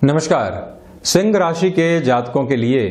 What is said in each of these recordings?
नमस्कार। सिंह राशि के जातकों के लिए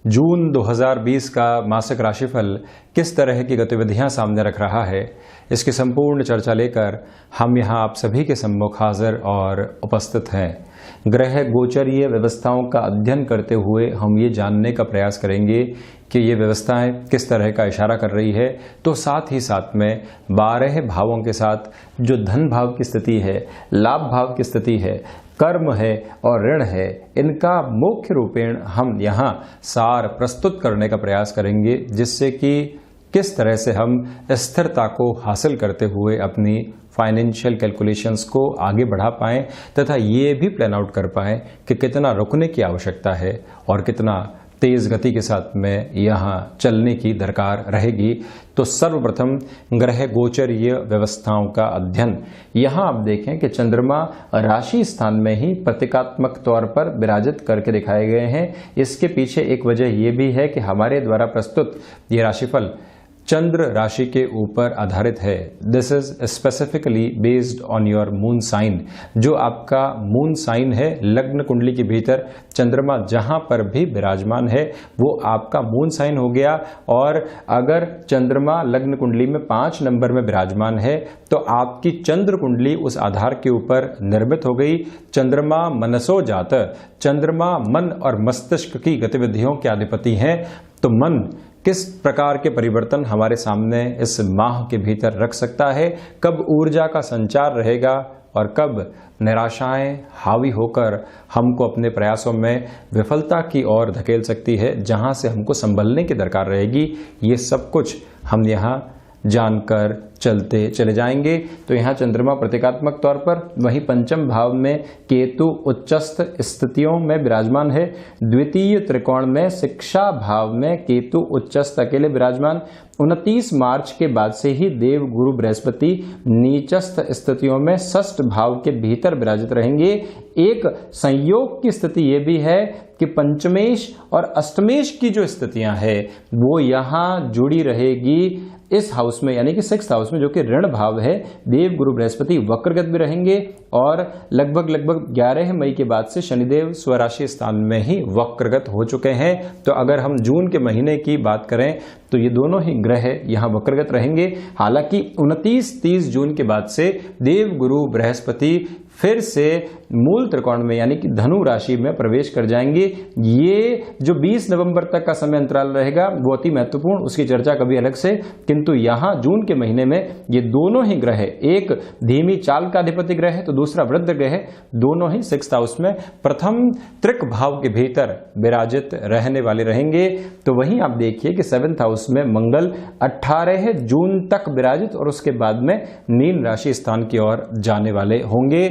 जून 2020 का मासिक राशिफल किस तरह की गतिविधियां सामने रख रहा है, इसकी संपूर्ण चर्चा लेकर हम यहां आप सभी के सम्मुख हाजिर और उपस्थित हैं। ग्रह गोचरीय व्यवस्थाओं का अध्ययन करते हुए हम ये जानने का प्रयास करेंगे कि ये व्यवस्थाएं किस तरह का इशारा कर रही है, तो साथ ही साथ में 12 भावों के साथ जो धन भाव की स्थिति है, लाभ भाव की स्थिति है, कर्म है और ऋण है, इनका मुख्य रूपेण हम यहाँ सार प्रस्तुत करने का प्रयास करेंगे, जिससे कि किस तरह से हम स्थिरता को हासिल करते हुए अपनी फाइनेंशियल कैलकुलेशंस को आगे बढ़ा पाएं तथा ये भी प्लान आउट कर पाएं कि कितना रुकने की आवश्यकता है और कितना तेज गति के साथ में यहाँ चलने की दरकार रहेगी। तो सर्वप्रथम ग्रह गोचरीय व्यवस्थाओं का अध्ययन। यहाँ आप देखें कि चंद्रमा राशि स्थान में ही प्रतीकात्मक तौर पर विराजित करके दिखाए गए हैं। इसके पीछे एक वजह यह भी है कि हमारे द्वारा प्रस्तुत ये राशिफल चंद्र राशि के ऊपर आधारित है। This is specifically based on your moon sign. जो आपका मून साइन है, लग्न कुंडली के भीतर चंद्रमा जहां पर भी विराजमान है वो आपका मून साइन हो गया। और अगर चंद्रमा लग्न कुंडली में 5 नंबर में विराजमान है तो आपकी चंद्र कुंडली उस आधार के ऊपर निर्मित हो गई। चंद्रमा मनसो जात, चंद्रमा मन और मस्तिष्क की गतिविधियों के अधिपति हैं। तो मन किस प्रकार के परिवर्तन हमारे सामने इस माह के भीतर रख सकता है, कब ऊर्जा का संचार रहेगा और कब निराशाएं हावी होकर हमको अपने प्रयासों में विफलता की ओर धकेल सकती है, जहां से हमको संभलने की दरकार रहेगी, ये सब कुछ हम यहाँ जानकर चलते चले जाएंगे। तो यहाँ चंद्रमा प्रतीकात्मक तौर पर, वहीं पंचम भाव में केतु उच्चस्थ स्थितियों में विराजमान है। द्वितीय त्रिकोण में शिक्षा भाव में केतु उच्चस्थ अकेले विराजमान। 29 मार्च के बाद से ही देव गुरु बृहस्पति नीचस्थ स्थितियों में षष्ठ भाव के भीतर विराजित रहेंगे। एक संयोग की स्थिति यह भी है कि पंचमेश और अष्टमेश की जो स्थितियां हैं वो यहाँ जुड़ी रहेगी इस हाउस में, यानी कि 6th हाउस में, जो कि ऋण भाव है। देव गुरु बृहस्पति वक्रगत भी रहेंगे और लगभग 11 मई के बाद से शनिदेव स्वराशि स्थान में ही वक्रगत हो चुके हैं। तो अगर हम जून के महीने की बात करें तो ये दोनों ही ग्रह यहाँ वक्रगत रहेंगे। हालांकि 29-30 जून के बाद से देव गुरु बृहस्पति फिर से मूल त्रिकोण में, यानी कि धनु राशि में प्रवेश कर जाएंगे। ये जो 20 नवंबर तक का समय अंतराल रहेगा वो अति महत्वपूर्ण, उसकी चर्चा कभी अलग से। किंतु यहाँ जून के महीने में ये दोनों ही ग्रह, एक धीमी चाल का अधिपति ग्रह है तो दूसरा वृद्ध ग्रह, दोनों ही 6th हाउस में प्रथम त्रिक भाव के भीतर विराजित रहने वाले रहेंगे। तो वहीं आप देखिए कि 7th हाउस में मंगल 18 जून तक विराजित और उसके बाद में मीन राशि स्थान की ओर जाने वाले होंगे।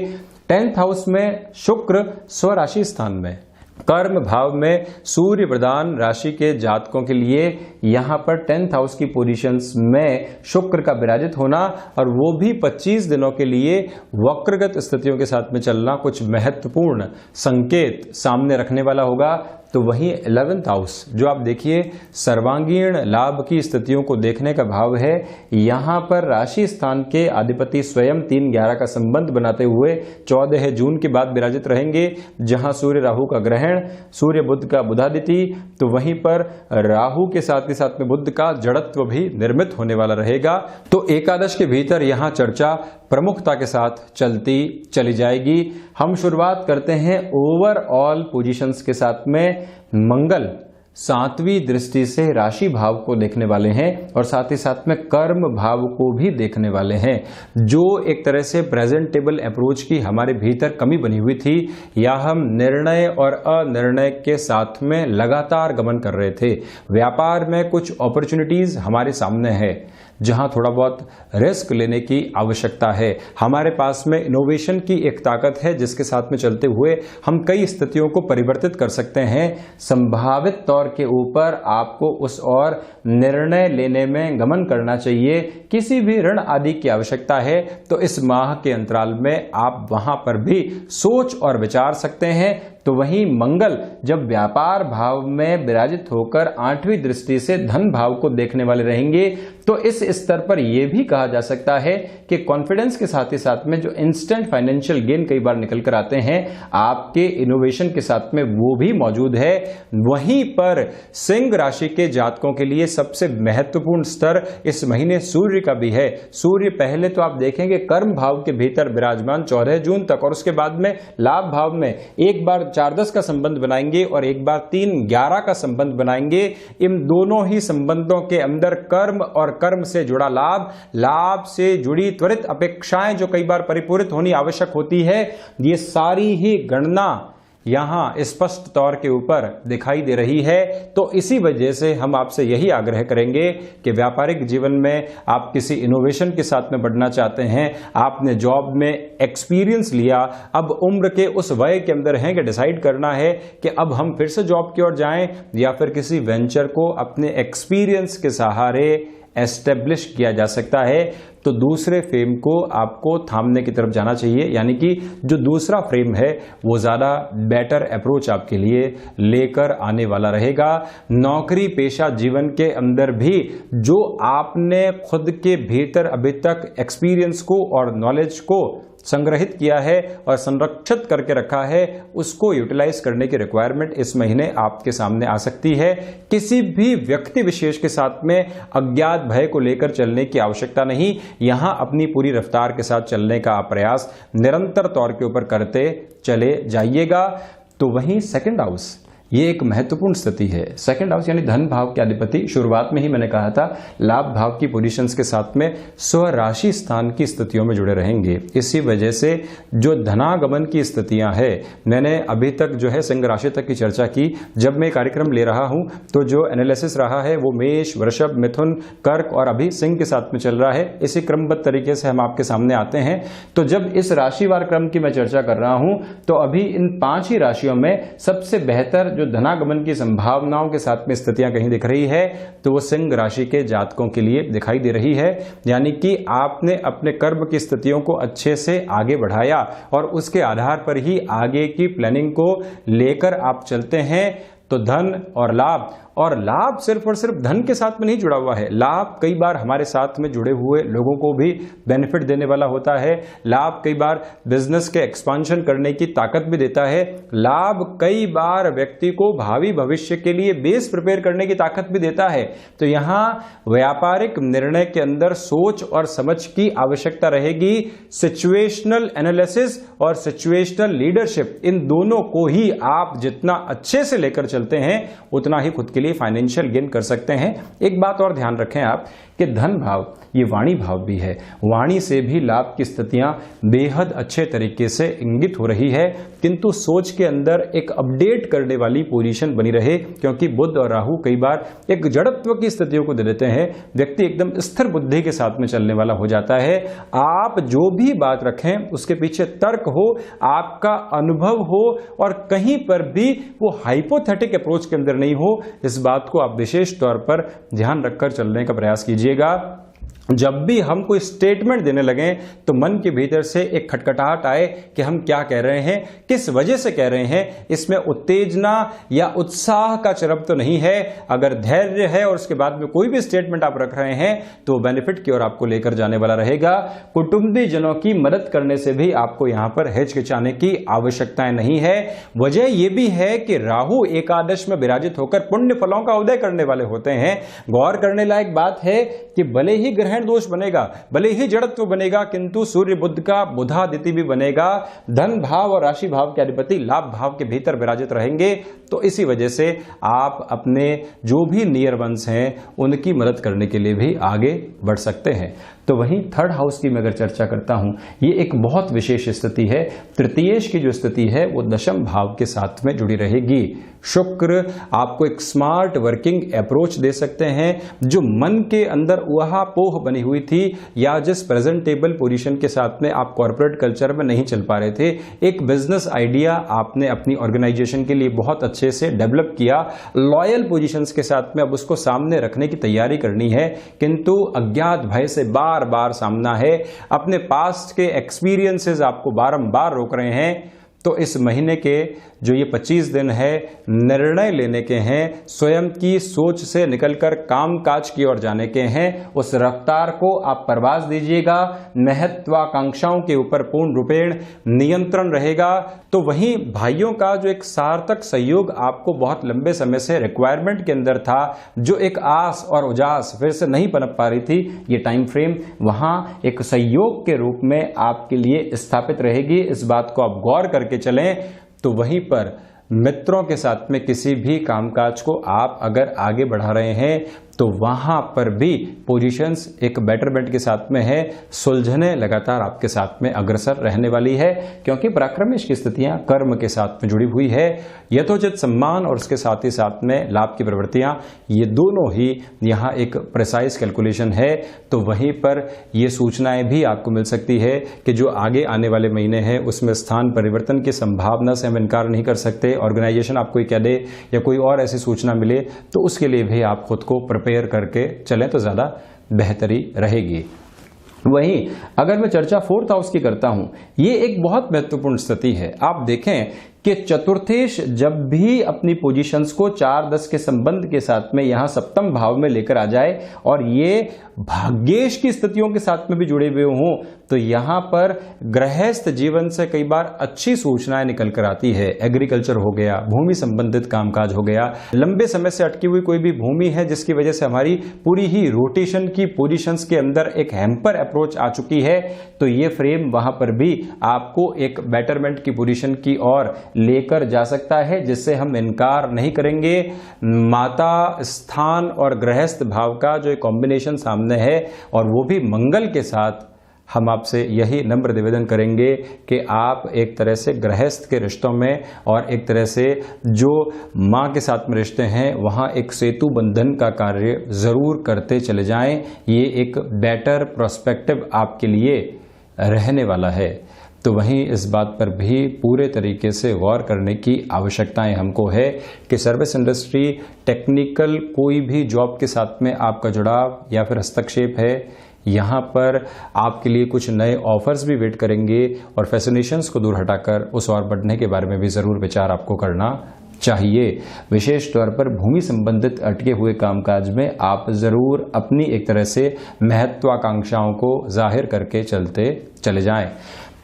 10th हाउस में शुक्र स्वराशि स्थान में, कर्म भाव में सूर्य प्रधान राशि के जातकों के लिए यहां पर 10th हाउस की पोजीशंस में शुक्र का विराजित होना और वो भी 25 दिनों के लिए वक्रगत स्थितियों के साथ में चलना कुछ महत्वपूर्ण संकेत सामने रखने वाला होगा। तो वहीं 11th हाउस जो आप देखिए सर्वांगीण लाभ की स्थितियों को देखने का भाव है। यहाँ पर राशि स्थान के अधिपति स्वयं 3-11 का संबंध बनाते हुए 14 जून के बाद विराजित रहेंगे, जहां सूर्य राहु का ग्रहण, सूर्य बुध का बुधादिति, तो वहीं पर राहु के साथ में बुध का जड़त्व भी निर्मित होने वाला रहेगा। तो एकादश के भीतर यहाँ चर्चा प्रमुखता के साथ चलती चली जाएगी। हम शुरुआत करते हैं ओवरऑल पोजीशंस के साथ में। मंगल 7वीं दृष्टि से राशि भाव को देखने वाले हैं और साथ ही साथ में कर्म भाव को भी देखने वाले हैं। जो एक तरह से प्रेजेंटेबल अप्रोच की हमारे भीतर कमी बनी हुई थी, या हम निर्णय और अनिर्णय के साथ में लगातार गमन कर रहे थे। व्यापार में कुछ अपॉर्चुनिटीज हमारे सामने है जहां थोड़ा बहुत रिस्क लेने की आवश्यकता है। हमारे पास में इनोवेशन की एक ताकत है जिसके साथ में चलते हुए हम कई स्थितियों को परिवर्तित कर सकते हैं। संभावित तौर के ऊपर आपको उस और निर्णय लेने में गमन करना चाहिए। किसी भी ऋण आदि की आवश्यकता है तो इस माह के अंतराल में आप वहां पर भी सोच और विचार सकते हैं। तो वहीं मंगल जब व्यापार भाव में विराजित होकर 8वीं दृष्टि से धन भाव को देखने वाले रहेंगे, तो इस स्तर पर यह भी कहा जा सकता है कि कॉन्फिडेंस के साथ ही साथ में जो इंस्टेंट फाइनेंशियल गेन कई बार निकल कर आते हैं आपके इनोवेशन के साथ में, वो भी मौजूद है। वहीं पर सिंह राशि के जातकों के लिए सबसे महत्वपूर्ण स्तर इस महीने सूर्य का भी है। सूर्य पहले तो आप देखेंगे कर्म भाव के भीतर विराजमान 14 जून तक, और उसके बाद में लाभ भाव में एक बार 4-10 का संबंध बनाएंगे और एक बार 3-11 का संबंध बनाएंगे। इन दोनों ही संबंधों के अंदर कर्म और कर्म से जुड़ा लाभ, लाभ से जुड़ी त्वरित अपेक्षाएं जो कई बार परिपूरित होनी आवश्यक होती है, ये सारी ही गणना यहां स्पष्ट तौर के ऊपर दिखाई दे रही है। तो इसी वजह से हम आपसे यही आग्रह करेंगे कि व्यापारिक जीवन में आप किसी इनोवेशन के साथ में बढ़ना चाहते हैं, आपने जॉब में एक्सपीरियंस लिया, अब उम्र के उस वय के अंदर हैं कि डिसाइड करना है कि अब हम फिर से जॉब की ओर जाएं या फिर किसी वेंचर को अपने एक्सपीरियंस के सहारे एस्टेब्लिश किया जा सकता है, तो दूसरे फ्रेम को आपको थामने की तरफ जाना चाहिए। यानी कि जो दूसरा फ्रेम है वो ज़्यादा बेटर अप्रोच आपके लिए लेकर आने वाला रहेगा। नौकरी पेशा जीवन के अंदर भी जो आपने खुद के भीतर अभी तक एक्सपीरियंस को और नॉलेज को संग्रहित किया है और संरक्षित करके रखा है, उसको यूटिलाइज करने की रिक्वायरमेंट इस महीने आपके सामने आ सकती है। किसी भी व्यक्ति विशेष के साथ में अज्ञात भय को लेकर चलने की आवश्यकता नहीं। यहां अपनी पूरी रफ्तार के साथ चलने का प्रयास निरंतर तौर के ऊपर करते चले जाइएगा। तो वहीं सेकंड हाउस ये एक महत्वपूर्ण स्थिति है। सेकंड हाउस यानी धन भाव के अधिपति, शुरुआत में ही मैंने कहा था लाभ भाव की पोजीशंस के साथ में स्वराशि स्थान की स्थितियों में जुड़े रहेंगे। इसी वजह से जो धनागमन की स्थितियां हैं, मैंने अभी तक जो है सिंह राशि तक की चर्चा की। जब मैं कार्यक्रम ले रहा हूं तो जो एनालिसिस रहा है वो मेष, वृषभ, मिथुन, कर्क और अभी सिंह के साथ में चल रहा है। इसी क्रमबद्ध तरीके से हम आपके सामने आते हैं। तो जब इस राशिवार क्रम की मैं चर्चा कर रहा हूं तो अभी इन 5 ही राशियों में सबसे बेहतर धनागमन की संभावनाओं के साथ में स्थितियां कहीं दिख रही है तो वो सिंह राशि के जातकों के लिए दिखाई दे रही है। यानी कि आपने अपने कर्म की स्थितियों को अच्छे से आगे बढ़ाया और उसके आधार पर ही आगे की प्लानिंग को लेकर आप चलते हैं, तो धन और लाभ सिर्फ और सिर्फ धन के साथ में नहीं जुड़ा हुआ है। लाभ कई बार हमारे साथ में जुड़े हुए लोगों को भी बेनिफिट देने वाला होता है। लाभ कई बार बिजनेस के एक्सपांशन करने की ताकत भी देता है। लाभ कई बार व्यक्ति को भावी भविष्य के लिए बेस प्रिपेयर करने की ताकत भी देता है। तो यहाँ व्यापारिक निर्णय के अंदर सोच और समझ की आवश्यकता रहेगी। सिचुएशनल एनालिसिस और सिचुएशनल लीडरशिप, इन दोनों को ही आप जितना अच्छे से लेकर चलते हैं उतना ही खुद के लिए फाइनेंशियल गेन कर सकते हैं। एक बात और ध्यान रखें आप कि धन भाव ये वाणी भाव भी है। वाणी से भी लाभ की स्थितियां बेहद अच्छे तरीके से इंगित हो रही है, किंतु सोच के अंदर एक अपडेट करने वाली पोजीशन बनी रहे, क्योंकि बुध और राहु कई बार एक जड़त्व की स्थितियों को दे देते हैं। व्यक्ति एकदम स्थिर बुद्धि के साथ में चलने वाला हो जाता है। आप जो भी बात रखें उसके पीछे तर्क हो, आपका अनुभव हो और कहीं पर भी वो हाइपोथेटिक अप्रोच के अंदर नहीं हो। इस बात को आप विशेष तौर पर ध्यान रखकर चलने का प्रयास कीजिएगा। जब भी हम कोई स्टेटमेंट देने लगें तो मन के भीतर से एक खटखटाहट आए कि हम क्या कह रहे हैं, किस वजह से कह रहे हैं। इसमें उत्तेजना या उत्साह का चरम तो नहीं है। अगर धैर्य है और उसके बाद में कोई भी स्टेटमेंट आप रख रहे हैं तो बेनिफिट की ओर आपको लेकर जाने वाला रहेगा। कुटुंबी जनों की मदद करने से भी आपको यहां पर हिचकिचाने की आवश्यकता नहीं है। वजह यह भी है कि राहु एकादश में विराजित होकर पुण्य फलों का उदय करने वाले होते हैं। गौर करने लायक बात है कि भले ही ग्रहण दोष बनेगा, भले ही जड़त्व बनेगा, किंतु सूर्य बुध का बुधादिति भी बनेगा। धन भाव और राशि भाव के अधिपति लाभ भाव के भीतर विराजित रहेंगे। तो इसी वजह से आप अपने जो भी नियर वंस हैं उनकी मदद करने के लिए भी आगे बढ़ सकते हैं। तो वहीं थर्ड हाउस की मैं अगर चर्चा करता हूं, ये एक बहुत विशेष स्थिति है। तृतीयेश की जो स्थिति है वो दशम भाव के साथ में जुड़ी रहेगी। शुक्र आपको एक स्मार्ट वर्किंग अप्रोच दे सकते हैं। जो मन के अंदर उहापोह बनी हुई थी या जिस प्रेजेंटेबल पोजीशन के साथ में आप कॉर्पोरेट कल्चर में नहीं चल पा रहे थे, एक बिजनेस आइडिया आपने अपनी ऑर्गेनाइजेशन के लिए बहुत अच्छे से डेवलप किया, लॉयल पोजीशंस के साथ में अब उसको सामने रखने की तैयारी करनी है, किंतु अज्ञात भय से बार बार सामना है। अपने पास्ट के एक्सपीरियंसेस आपको बारंबार रोक रहे हैं। तो इस महीने के जो ये 25 दिन है निर्णय लेने के हैं, स्वयं की सोच से निकलकर कामकाज की ओर जाने के हैं। उस रफ्तार को आप परवाज दीजिएगा, महत्वाकांक्षाओं के ऊपर पूर्ण रूपेण नियंत्रण रहेगा। तो वहीं भाइयों का जो एक सार्थक सहयोग आपको बहुत लंबे समय से रिक्वायरमेंट के अंदर था, जो एक आस और उजास फिर से नहीं पनप पा रही थी, ये टाइम फ्रेम वहां एक सहयोग के रूप में आपके लिए स्थापित रहेगी। इस बात को आप गौर करके चलें। तो वहीं पर मित्रों के साथ में किसी भी कामकाज को आप अगर आगे बढ़ा रहे हैं तो वहां पर भी पोजीशंस एक बेटरमेंट के साथ में है, सुलझने लगातार आपके साथ में अग्रसर रहने वाली है, क्योंकि पराक्रमेश की स्थितियां कर्म के साथ में जुड़ी हुई है। यथोचित सम्मान और उसके साथ ही साथ में लाभ की प्रवृत्तियां, ये दोनों ही यहां एक प्रिसाइज कैलकुलेशन है। तो वहीं पर ये सूचनाएं भी आपको मिल सकती है कि जो आगे आने वाले महीने हैं उसमें स्थान परिवर्तन की संभावना से हम इनकार नहीं कर सकते। ऑर्गेनाइजेशन आपको कह दे या कोई और ऐसी सूचना मिले तो उसके लिए भी आप खुद को प्रिपेयर करके चलें तो ज्यादा बेहतरी रहेगी। वहीं अगर मैं चर्चा 4th हाउस की करता हूं, ये एक बहुत महत्वपूर्ण स्थिति है। आप देखें कि चतुर्थेश जब भी अपनी पोजीशंस को 4-10 के संबंध के साथ में यहां सप्तम भाव में लेकर आ जाए और ये भाग्येश की स्थितियों के साथ में भी जुड़े हुए हों, तो यहां पर गृहस्थ जीवन से कई बार अच्छी सूचनाएं निकल कर आती है। एग्रीकल्चर हो गया, भूमि संबंधित कामकाज हो गया, लंबे समय से अटकी हुई कोई भी भूमि है जिसकी वजह से हमारी पूरी ही रोटेशन की पोजीशंस के अंदर एक हैम्पर अप्रोच आ चुकी है, तो ये फ्रेम वहां पर भी आपको एक बेटरमेंट की पोजीशन की ओर लेकर जा सकता है, जिससे हम इनकार नहीं करेंगे। माता स्थान और गृहस्थ भाव का जो एक कॉम्बिनेशन सामने है और वो भी मंगल के साथ, हम आपसे यही नम्र निवेदन करेंगे कि आप एक तरह से गृहस्थ के रिश्तों में और एक तरह से जो मां के साथ में रिश्ते हैं वहां एक सेतु बंधन का कार्य जरूर करते चले जाएं। ये एक बेटर प्रोस्पेक्टिव आपके लिए रहने वाला है। तो वहीं इस बात पर भी पूरे तरीके से गौर करने की आवश्यकताएं हमको है कि सर्विस इंडस्ट्री, टेक्निकल कोई भी जॉब के साथ में आपका जुड़ाव या फिर हस्तक्षेप है, यहाँ पर आपके लिए कुछ नए ऑफर्स भी वेट करेंगे और फैसिनेशंस को दूर हटाकर उस और बढ़ने के बारे में भी ज़रूर विचार आपको करना चाहिए। विशेष तौर पर भूमि संबंधित अटके हुए कामकाज में आप ज़रूर अपनी एक तरह से महत्वाकांक्षाओं को जाहिर करके चलते चले जाएं।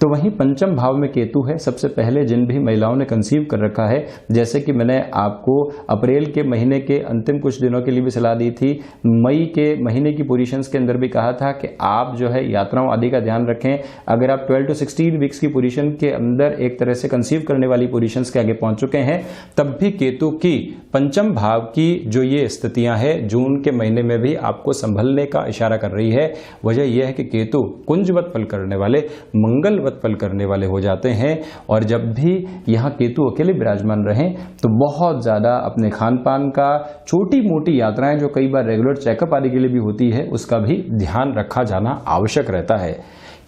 तो वहीं पंचम भाव में केतु है। सबसे पहले जिन भी महिलाओं ने कंसीव कर रखा है, जैसे कि मैंने आपको अप्रैल के महीने के अंतिम कुछ दिनों के लिए भी सलाह दी थी, मई के महीने की पोजीशंस के अंदर भी कहा था कि आप जो है यात्राओं आदि का ध्यान रखें। अगर आप 12 to 16 वीक्स की पोजीशन के अंदर एक तरह से कंसीव करने वाली पोजीशंस के आगे पहुंच चुके हैं, तब भी केतु की पंचम भाव की जो ये स्थितियां हैं जून के महीने में भी आपको संभलने का इशारा कर रही है। वजह यह है कि केतु कुंजवत फल करने वाले, मंगल फल करने वाले हो जाते हैं, और जब भी यहां केतु अकेले विराजमान रहें तो बहुत ज्यादा अपने खान पान का, छोटी मोटी यात्राएं जो कई बार रेगुलर चेकअप आदि के लिए भी होती है, उसका भी ध्यान रखा जाना आवश्यक रहता है।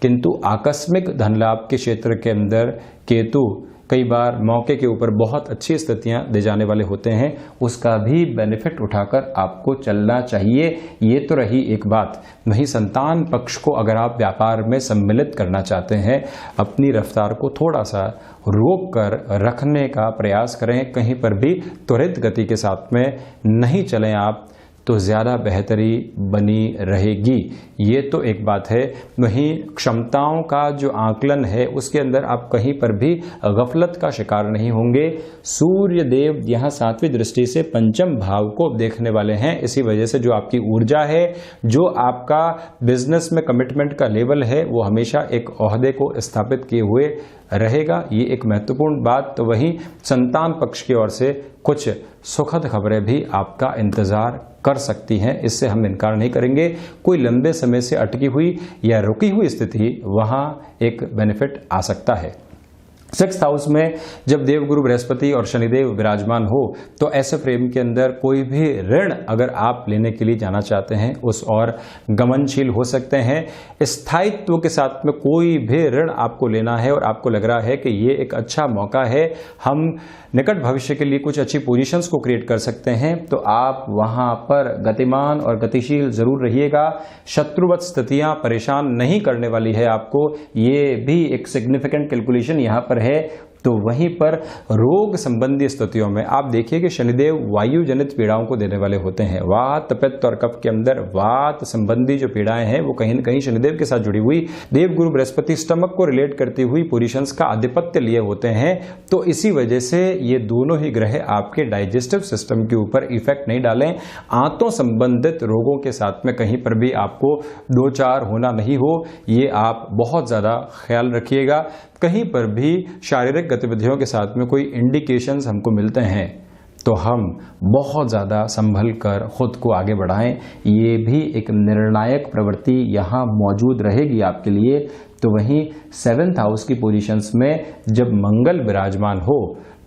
किंतु आकस्मिक धन लाभ के क्षेत्र के अंदर केतु कई बार मौके के ऊपर बहुत अच्छी स्थितियां दे जाने वाले होते हैं, उसका भी बेनिफिट उठाकर आपको चलना चाहिए। ये तो रही एक बात। वहीं संतान पक्ष को अगर आप व्यापार में सम्मिलित करना चाहते हैं, अपनी रफ्तार को थोड़ा सा रोक कर रखने का प्रयास करें, कहीं पर भी त्वरित गति के साथ में नहीं चलें आप, तो ज़्यादा बेहतरी बनी रहेगी। ये तो एक बात है। वहीं क्षमताओं का जो आकलन है उसके अंदर आप कहीं पर भी गफलत का शिकार नहीं होंगे। सूर्य देव यहाँ 7वीं दृष्टि से पंचम भाव को देखने वाले हैं। इसी वजह से जो आपकी ऊर्जा है, जो आपका बिजनेस में कमिटमेंट का लेवल है, वो हमेशा एक ओहदे को स्थापित किए हुए रहेगा। ये एक महत्वपूर्ण बात। तो वहीं संतान पक्ष की ओर से कुछ सुखद खबरें भी आपका इंतजार कर सकती हैं, इससे हम इनकार नहीं करेंगे। कोई लंबे समय से अटकी हुई या रुकी हुई स्थिति, वहां एक बेनिफिट आ सकता है। 6th हाउस में जब देवगुरु बृहस्पति और शनिदेव विराजमान हो, तो ऐसे फ्रेम के अंदर कोई भी ऋण अगर आप लेने के लिए जाना चाहते हैं, उस और गमनशील हो सकते हैं। स्थायित्व के साथ में कोई भी ऋण आपको लेना है और आपको लग रहा है कि ये एक अच्छा मौका है, हम निकट भविष्य के लिए कुछ अच्छी पोजीशंस को क्रिएट कर सकते हैं, तो आप वहां पर गतिमान और गतिशील जरूर रहिएगा। शत्रुवत स्थितियां परेशान नहीं करने वाली है आपको। ये भी एक सिग्निफिकेंट कैलकुलेशन यहाँ पर है तो वहीं पर रोग संबंधी स्थितियों में आप देखिए कि शनिदेव वायु जनित पीड़ाओं को देने वाले होते हैं। वात, पित्त और कफ के अंदर वात संबंधी जो पीड़ाएं हैं वो कहीं न कहीं शनिदेव के साथ जुड़ी हुई। देवगुरु बृहस्पति स्टमक को रिलेट करती हुई पोजीशंस का आधिपत्य लिए होते हैं, तो इसी वजह से ये दोनों ही ग्रह आपके डाइजेस्टिव सिस्टम के ऊपर इफेक्ट नहीं डालें। आंतों संबंधित रोगों के साथ में कहीं पर भी आपको दो चार होना नहीं हो, ये आप बहुत ज़्यादा ख्याल रखिएगा। कहीं पर भी शारीरिक गतिविधियों के साथ में कोई इंडिकेशंस हमको मिलते हैं तो हम बहुत ज़्यादा संभल कर खुद को आगे बढ़ाएं। ये भी एक निर्णायक प्रवृत्ति यहाँ मौजूद रहेगी आपके लिए। तो वहीं 7th हाउस की पोजीशंस में जब मंगल विराजमान हो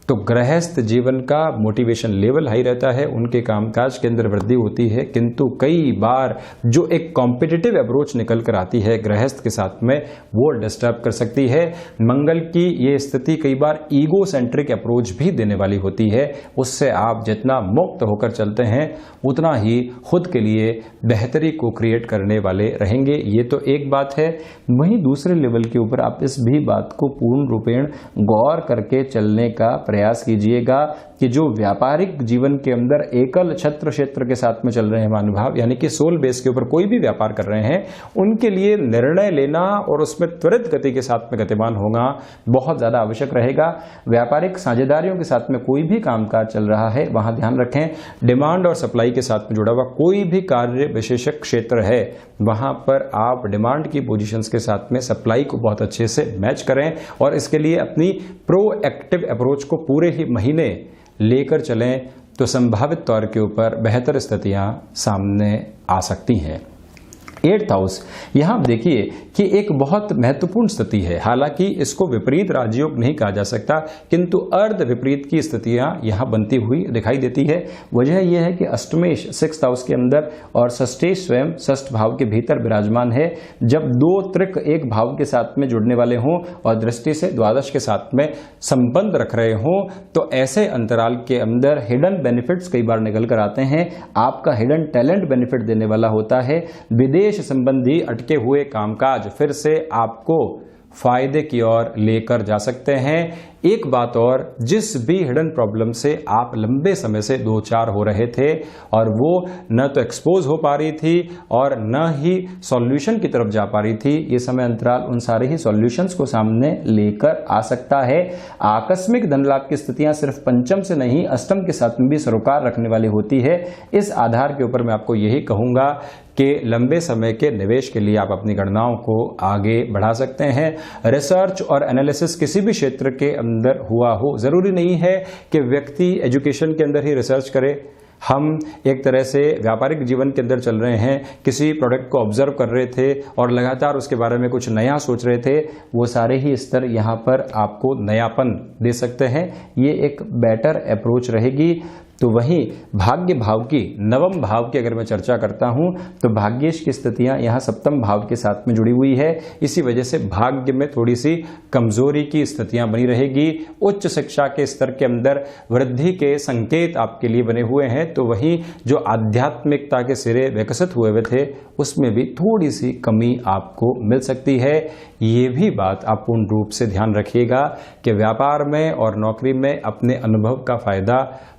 तो गृहस्थ जीवन का मोटिवेशन लेवल हाई रहता है, उनके कामकाज के अंदर वृद्धि होती है, किंतु कई बार जो एक कॉम्पिटिटिव अप्रोच निकल कर आती है गृहस्थ के साथ में वो डिस्टर्ब कर सकती है। मंगल की ये स्थिति कई बार ईगो सेंट्रिक अप्रोच भी देने वाली होती है, उससे आप जितना मुक्त होकर चलते हैं उतना ही खुद के लिए बेहतरी को क्रिएट करने वाले रहेंगे। ये तो एक बात है। वहीं दूसरे लेवल के ऊपर आप इस भी बात को पूर्ण रूपेण गौर करके चलने का प्रयास कीजिएगा कि जो व्यापारिक जीवन के अंदर एकल छत्र क्षेत्र के साथ में चल रहे हैं महानुभाव, यानी कि सोल बेस के ऊपर कोई भी व्यापार कर रहे हैं, उनके लिए निर्णय लेना और उसमें त्वरित गति के साथ में गतिमान होना बहुत ज्यादा आवश्यक रहेगा। व्यापारिक साझेदारियों के साथ में कोई भी कामकाज चल रहा है वहां ध्यान रखें। डिमांड और सप्लाई के साथ में जुड़ा हुआ कोई भी कार्य विशेषक क्षेत्र है वहां पर आप डिमांड की पोजीशंस के साथ में सप्लाई को बहुत अच्छे से मैच करें और इसके लिए अपनी प्रोएक्टिव अप्रोच को पूरे ही महीने लेकर चलें तो संभावित तौर के ऊपर बेहतर स्थितियां सामने आ सकती हैं। 8th हाउस, यहां आप देखिए कि एक बहुत महत्वपूर्ण स्थिति है। हालांकि इसको विपरीत राजयोग नहीं कहा जा सकता, किंतु अर्ध विपरीत की स्थितियां यहां बनती हुई दिखाई देती है। वजह यह है कि अष्टमेश 6th हाउस के अंदर और षष्ठेश स्वयं 6th भाव के भीतर विराजमान है। जब दो त्रिक एक भाव के साथ में जुड़ने वाले हों और दृष्टि से द्वादश के साथ में संबंध रख रहे हों तो ऐसे अंतराल के अंदर हिडन बेनिफिट्स कई बार निकल कर आते हैं। आपका हिडन टैलेंट बेनिफिट देने वाला होता है। विदेश संबंधी अटके हुए कामकाज फिर से आपको फायदे की ओर लेकर जा सकते हैं। एक बात और, जिस भी हिडन प्रॉब्लम से आप लंबे समय से दो चार हो रहे थे और वो न तो एक्सपोज हो पा रही थी और न ही सॉल्यूशन की तरफ जा पा रही थी, ये समय अंतराल उन सारे ही सॉल्यूशंस को सामने लेकर आ सकता है। आकस्मिक धन लाभ की स्थितियां सिर्फ पंचम से नहीं अष्टम के साथ में भी सरोकार रखने वाली होती है। इस आधार के ऊपर मैं आपको यही कहूंगा कि लंबे समय के निवेश के लिए आप अपनी गणनाओं को आगे बढ़ा सकते हैं। रिसर्च और एनालिसिस किसी भी क्षेत्र के अंदर हुआ हो, जरूरी नहीं है कि व्यक्ति एजुकेशन के अंदर ही रिसर्च करे। हम एक तरह से व्यापारिक जीवन के अंदर चल रहे हैं, किसी प्रोडक्ट को ऑब्जर्व कर रहे थे और लगातार उसके बारे में कुछ नया सोच रहे थे, वो सारे ही स्तर यहाँ पर आपको नयापन दे सकते हैं। ये एक बेटर अप्रोच रहेगी। तो वहीं भाग्य भाव की, नवम भाव की अगर मैं चर्चा करता हूं तो भाग्येश की स्थितियां यहां सप्तम भाव के साथ में जुड़ी हुई है। इसी वजह से भाग्य में थोड़ी सी कमजोरी की स्थितियां बनी रहेगी। उच्च शिक्षा के स्तर के अंदर वृद्धि के संकेत आपके लिए बने हुए हैं, तो वहीं जो आध्यात्मिकता के सिरे विकसित हुए थे उसमें भी थोड़ी सी कमी आपको मिल सकती है। ये भी बात आप पूर्ण रूप से ध्यान रखिएगा कि व्यापार में और नौकरी में अपने अनुभव का फायदा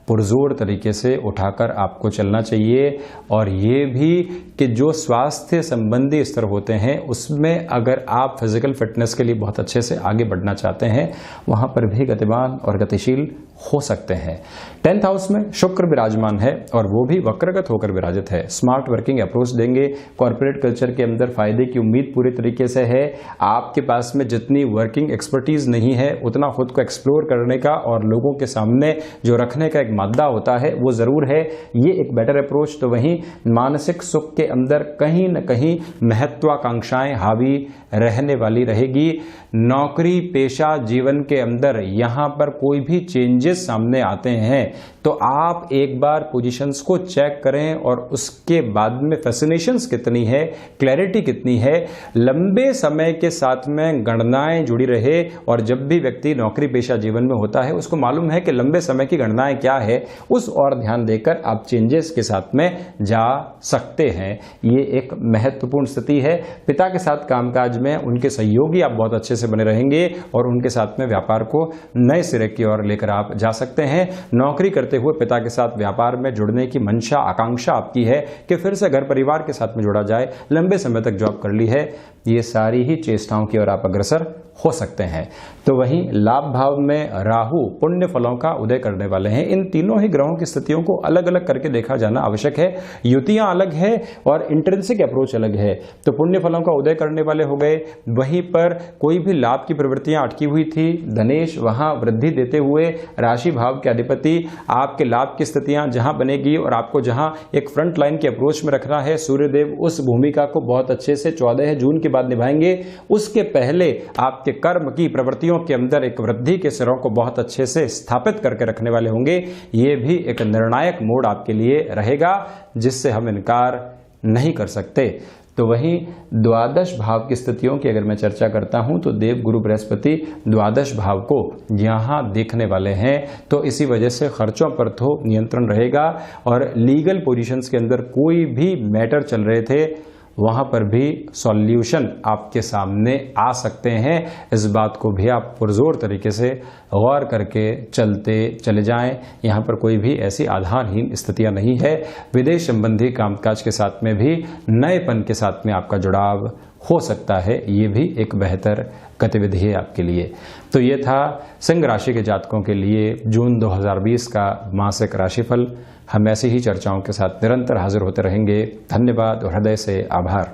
पुरजोर तरीके से उठाकर आपको चलना चाहिए। और ये भी कि जो स्वास्थ्य संबंधी स्तर होते हैं उसमें अगर आप फिजिकल फिटनेस के लिए बहुत अच्छे से आगे बढ़ना चाहते हैं वहां पर भी गतिमान और गतिशील हो सकते हैं। 10th हाउस में शुक्र विराजमान है और वो भी वक्रगत होकर विराजित है। स्मार्ट वर्किंग अप्रोच देंगे। कॉर्पोरेट कल्चर के अंदर फायदे की उम्मीद पूरी तरीके से है। आपके पास में जितनी वर्किंग एक्सपर्टीज नहीं है उतना खुद को एक्सप्लोर करने का और लोगों के सामने जो रखने का एक मादा होता है वो जरूर है। ये एक बेटर अप्रोच। तो वहीं मानसिक सुख के अंदर कहीं न कहीं महत्वाकांक्षाएं हावी रहने वाली रहेगी। नौकरी पेशा जीवन के अंदर यहां पर कोई भी चेंजेस चेंजेस सामने आते हैं तो आप एक बार पोजीशंस को चेक करें और उसके बाद में फैसिनेशंस कितनी है, क्लैरिटी कितनी है, लंबे समय के साथ में गणनाएं जुड़ी रहे। और जब भी व्यक्ति नौकरी पेशा जीवन में होता है उसको मालूम है कि लंबे समय की गणनाएं क्या है, उस और ध्यान देकर आप चेंजेस के साथ में जा सकते हैं। ये एक महत्वपूर्ण स्थिति है। पिता के साथ कामकाज में उनके सहयोगी आप बहुत अच्छे से बने रहेंगे और उनके साथ में व्यापार को नए सिरे की ओर लेकर आप जा सकते हैं। नौकरी करते हुए पिता के साथ व्यापार में जुड़ने की मंशा, आकांक्षा आपकी है कि फिर से घर परिवार के साथ में जुड़ा जाए, लंबे समय तक जॉब कर ली है, ये सारी ही चेष्टाओं की ओर आप अग्रसर हो सकते हैं। तो वहीं लाभ भाव में राहु पुण्य फलों का उदय करने वाले हैं। इन तीनों ही ग्रहों की स्थितियों को अलग अलग करके देखा जाना आवश्यक है। युतियां अलग है और इंट्रिंसिक अप्रोच अलग है। तो पुण्य फलों का उदय करने वाले हो गए। वहीं पर कोई भी लाभ की प्रवृत्तियां अटकी हुई थी, धनेश वहां वृद्धि देते हुए राशि भाव के अधिपति आपके लाभ की स्थितियां जहां बनेगी और आपको जहां एक फ्रंट लाइन के अप्रोच में रखना है, सूर्यदेव उस भूमिका को बहुत अच्छे से 14 जून के बाद निभाएंगे। उसके पहले आपके कर्म की प्रवृत्तियों के अंदर एक वृद्धि के सिरों को बहुत अच्छे से स्थापित करके रखने वाले होंगे। ये भी एक निर्णायक मोड़ आपके लिए रहेगा जिससे हम इनकार नहीं कर सकते। तो वहीं द्वादश भाव की स्थितियों की अगर मैं चर्चा करता हूं तो देव गुरु बृहस्पति द्वादश भाव को यहां देखने वाले हैं। तो इसी वजह से खर्चों पर तो नियंत्रण रहेगा और लीगल पोजीशंस के अंदर कोई भी मैटर चल रहे थे वहां पर भी सॉल्यूशन आपके सामने आ सकते हैं। इस बात को भी आप पुरजोर तरीके से गौर करके चलते चले जाएं। यहाँ पर कोई भी ऐसी आधारहीन स्थितियां नहीं है। विदेश संबंधी कामकाज के साथ में भी नएपन के साथ में आपका जुड़ाव हो सकता है। ये भी एक बेहतर गतिविधि है आपके लिए। तो ये था सिंह राशि के जातकों के लिए जून 2020 का मासिक राशिफल। हम ऐसी ही चर्चाओं के साथ निरंतर हाजिर होते रहेंगे। धन्यवाद और हृदय से आभार।